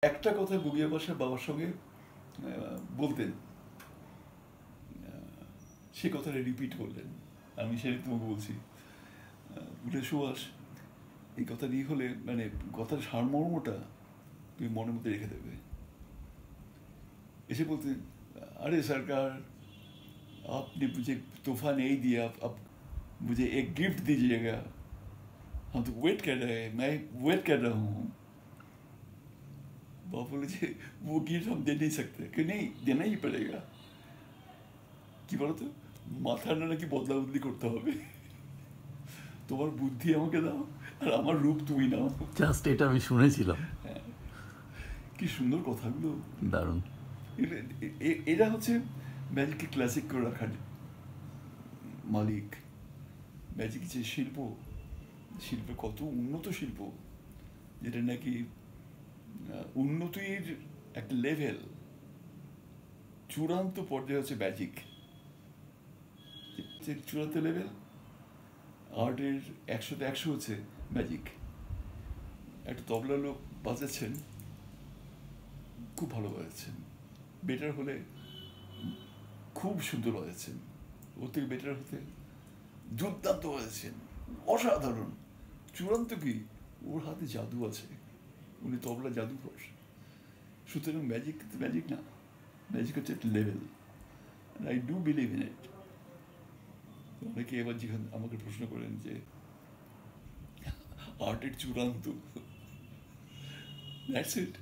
একটা কথা গুগিয়া বাসার বাবার সঙ্গে বলতেন, সে কথাটা রিপিট করলেন। আমি সেটাই তোমাকে বলছি, বলে সুভাষ এই কথা নিয়ে হলে মানে কথার সারমর্মটা তুমি মনের মধ্যে রেখে দেবে। এসে বলতেন, अरे सरकार आपने मुझे तोहफा नहीं दिया, अब मुझे एक गिफ्ट दीजिएगा, हम तो वेट कर रहे हैं, मैं वेट कर रहा हूँ। बाप बोले যে वो गिफ्ट हम दे नहीं सकते, कि नहीं देना ही पड़ेगा। কি বলতো, মাথাটা নাকি বদলা বদলি করতে হবে, তোমার বুদ্ধি আমাকে দাও আর আমার রূপ তুমি নাও। জাস্ট এটা আমি শুনেছিলাম। হ্যাঁ, কি সুন্দর কথাগুলো, দারুণ। এরা হচ্ছে ম্যাজিককে ক্লাসিক করে রাখার মালিক। ম্যাজিক যে শিল্প, শিল্পে কত উন্নত শিল্প, যেটা নাকি উন্নতির একটা লেভেল, চূড়ান্ত পর্যায়ে হচ্ছে ম্যাজিক। চূড়ান্ত লেভেল আর্টের 100-তে 100 হচ্ছে ম্যাজিক। একটা তবলা লোক বাজাচ্ছেন, খুব ভালো বাজাচ্ছেন, বেটার হলে খুব সুন্দর বাজাচ্ছেন, ওর থেকে বেটার হতে দুর্দান্ত বাজাচ্ছেন, অসাধারণ। চূড়ান্ত কি, ওর হাতে জাদু আছে, উনি তবলা জাদুকর। সুতরাং ম্যাজিক কিন্তু ম্যাজিক না, ম্যাজিক হচ্ছে একটা level, I do believe in it. অনেকে এবার যেখানে আমাকে প্রশ্ন করেন যে আর্টের চূড়ান্ত, দ্যাটস ইট।